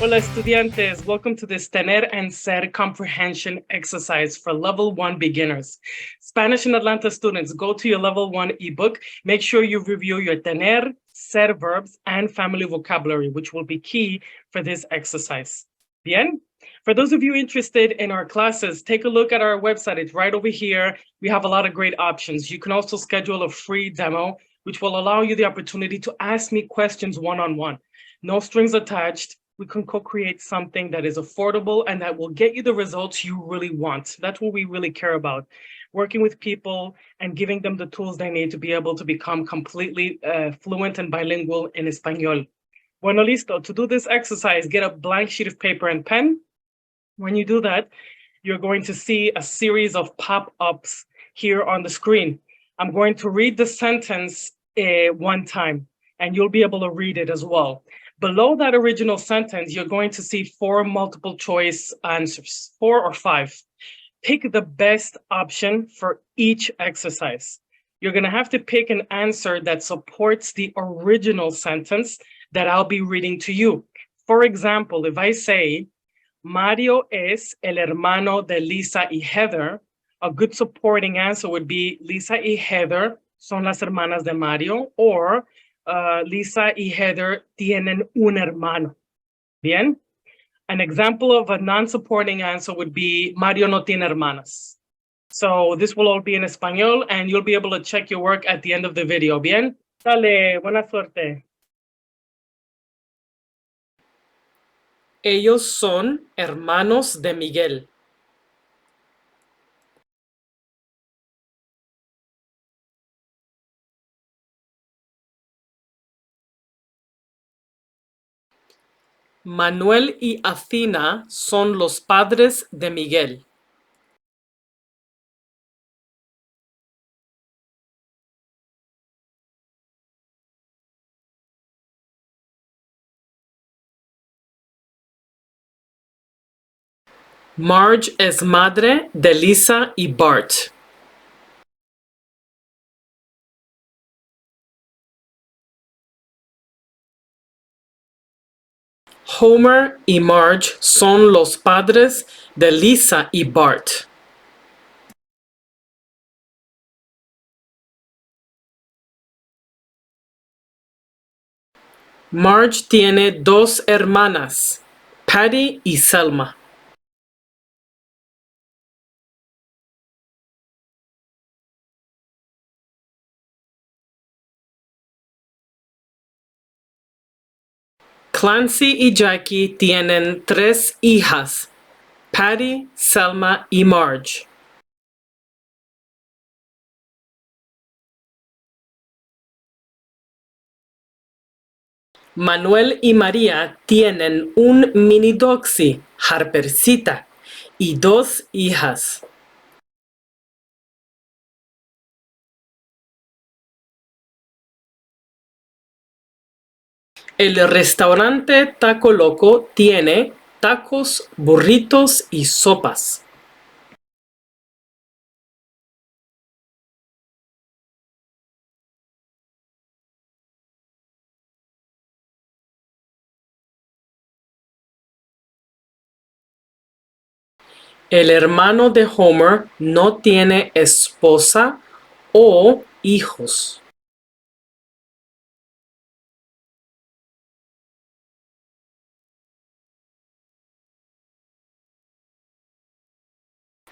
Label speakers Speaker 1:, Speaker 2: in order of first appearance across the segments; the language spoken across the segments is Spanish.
Speaker 1: Hola, estudiantes. Welcome to this Tener and Ser comprehension exercise for Level 1 beginners. Spanish in Atlanta students, go to your Level 1 ebook. Make sure you review your tener, ser verbs, and family vocabulary, which will be key for this exercise. Bien? For those of you interested in our classes, take a look at our website. It's right over here. We have a lot of great options. You can also schedule a free demo, which will allow you the opportunity to ask me questions one-on-one. No strings attached. We can co-create something that is affordable and that will get you the results you really want. That's what we really care about. Working with people and giving them the tools they need to be able to become completely fluent and bilingual in Espanol. Bueno, listo. To do this exercise, get a blank sheet of paper and pen. When you do that, you're going to see a series of pop-ups here on the screen. I'm going to read the sentence one time, and you'll be able to read it as well. Below that original sentence, you're going to see 4 multiple choice answers, 4 or 5. Pick the best option for each exercise. You're going to have to pick an answer that supports the original sentence that I'll be reading to you. For example, if I say, Mario es el hermano de Lisa y Heather, a good supporting answer would be Lisa y Heather son las hermanas de Mario, or Lisa y Heather tienen un hermano. Bien? An example of a non-supporting answer would be Mario no tiene hermanas. So this will all be in Espanol, and you'll be able to check your work at the end of the video. Bien? Dale, buena suerte. Ellos son hermanos de Miguel. Manuel y Athina son los padres de Miguel. Marge es madre de Lisa y Bart. Homer y Marge son los padres de Lisa y Bart. Marge tiene 2 hermanas, Patty y Selma. Clancy y Jackie tienen 3 hijas, Patty, Selma y Marge. Manuel y María tienen un mini doxy, Harpercita, y 2 hijas. El restaurante Taco Loco tiene tacos, burritos y sopas. El hermano de Homer no tiene esposa o hijos.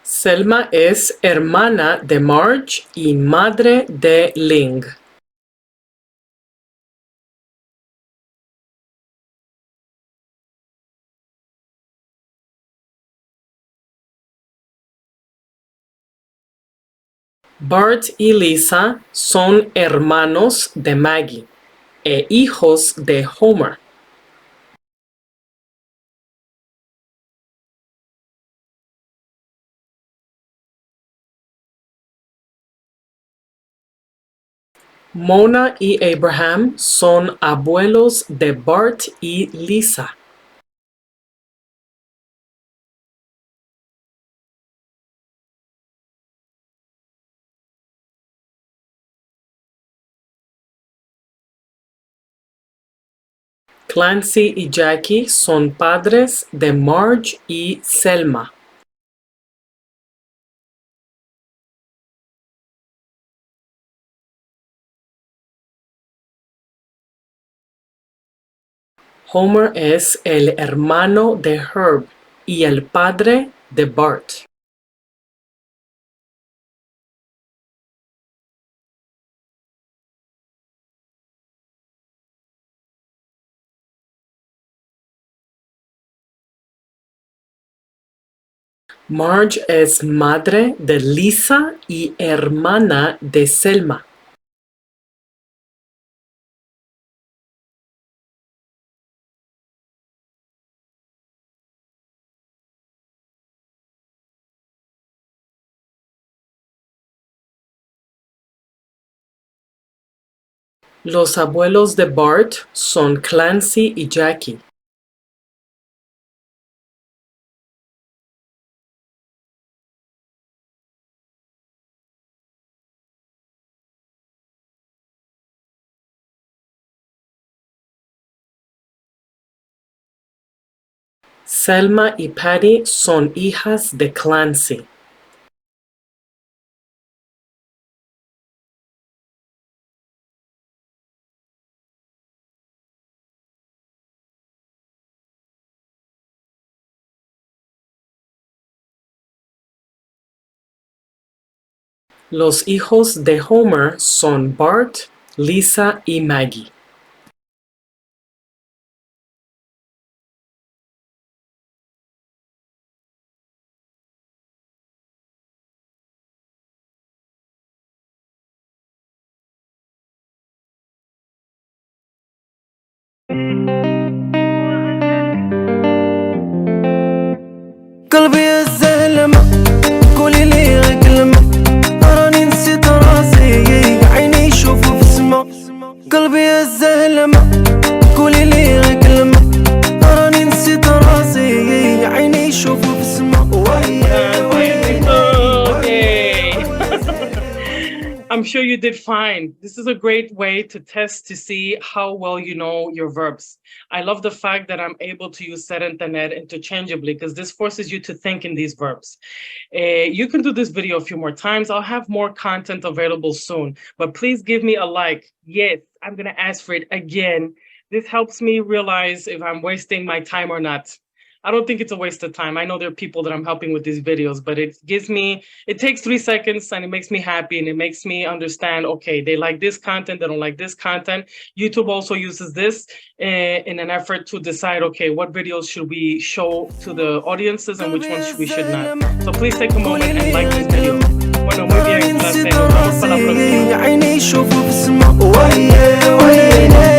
Speaker 1: Selma es hermana de Marge y madre de Ling. Bart y Lisa son hermanos de Maggie e hijos de Homer. Mona y Abraham son abuelos de Bart y Lisa. Clancy y Jackie son padres de Marge y Selma. Homer es el hermano de Herb y el padre de Bart. Marge es madre de Lisa y hermana de Selma. Los abuelos de Bart son Clancy y Jackie. Selma y Patty son hijas de Clancy. Los hijos de Homer son Bart, Lisa y Maggie.
Speaker 2: قلبي الزلمة قولي لي كلمة راني نسيت راسي عيني يشوفوا في السما قلبي الزلمة قولي لي كلمة راني نسيت راسي عيني يشوفوا في السما
Speaker 1: I'm sure you did fine. This is a great way to test to see how well you know your verbs. I love the fact that I'm able to use ser and tener interchangeably because this forces you to think in these verbs. You can do this video a few more times. I'll have more content available soon, but please give me a like. Yes, I'm going to ask for it again. This helps me realize if I'm wasting my time or not. I don't think it's a waste of time. I know there are people that I'm helping with these videos, but it takes 3 seconds and it makes me happy and it makes me understand, okay, they like this content, they don't like this content. YouTube also uses this in an effort to decide, okay, what videos should we show to the audiences and which ones we should not. So please take a moment and like this video. Bueno, muy bien, gracias. Nos vemos para la próxima.